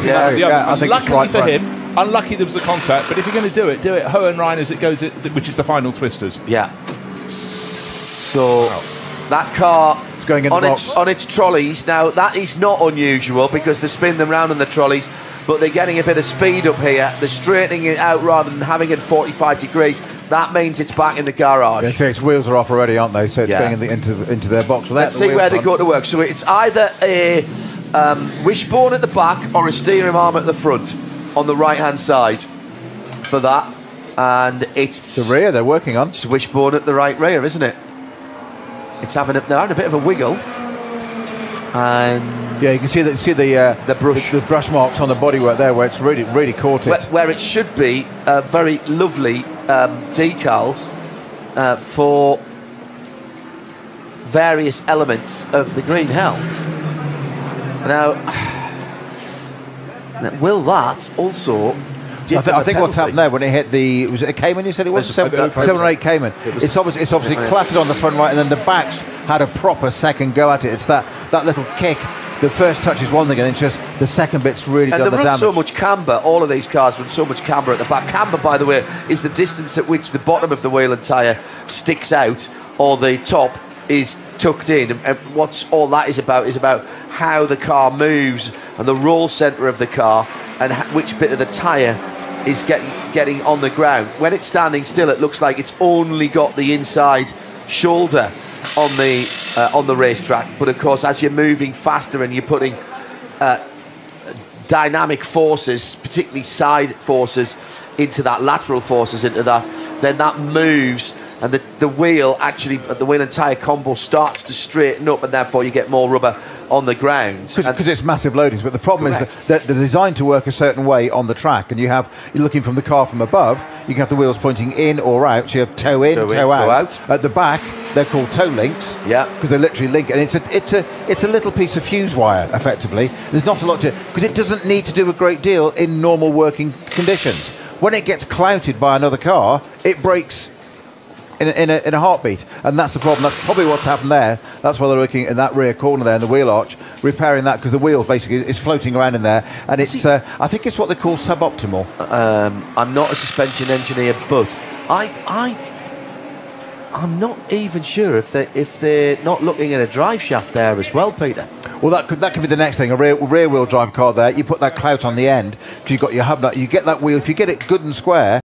Yeah, I think luckily it's right for front. him, unlucky there was the contact, but if you're going to do it Hohenrein as it goes, which is the final twisters. Yeah. So that car going in the box. on its trolleys. Now that is not unusual because they spin them round on the trolleys, but they're getting a bit of speed up here. They're straightening it out rather than having it 45 degrees. That means it's back in the garage. Its wheels are off already, aren't they? So it's going into their box. Let's see where they go to work. So it's either a wishbone at the back or a steering arm at the front on the right hand side for that, and it's the rear they're working on. It's a wishbone at the right rear, isn't it? It's they're having a bit of a wiggle, and yeah, you can see the brush marks on the bodywork there, where it's really caught it. Where it should be very lovely decals for various elements of the green helm. Now, will that also? So I think what's happened there when it hit was it a Cayman? You said it was 7 or 8 Cayman. It's obviously clattered on the front right, and then the backs had a proper second go at it. It's that little kick. The first touch is one thing, and it's just the second bit's really done the damage. And they run so much camber. All of these cars run so much camber at the back. Camber, by the way, is the distance at which the bottom of the wheel and tyre sticks out, or the top is tucked in. And what's all that is about how the car moves and the roll centre of the car, and which bit of the tyre is getting on the ground. When it's standing still, it looks like it's only got the inside shoulder on the racetrack, but of course as you're moving faster and you're putting dynamic forces, particularly side forces, into that, lateral forces into that, then that moves, and the wheel and tyre combo starts to straighten up, and therefore you get more rubber on the ground. Because it's massive loadings, but the problem is that they're designed to work a certain way on the track, and you're looking from the car from above, you can have the wheels pointing in or out, so you have toe in, toe out. At the back, they're called toe links, because they literally link, and it's a little piece of fuse wire, effectively. There's not a lot to it, because it doesn't need to do a great deal in normal working conditions. When it gets clouted by another car, it breaks in a heartbeat, and that's the problem. That's probably what's happened there. That's why they're looking in that rear corner there in the wheel arch, repairing that, because the wheel basically is floating around in there, and it's I think it's what they call suboptimal. I'm not a suspension engineer, but I'm not even sure if they're not looking at a drive shaft there as well, Peter. Well, that could be the next thing. A rear wheel drive car there. You put that clout on the end because you've got your hub nut. You get that wheel. If you get it good and square,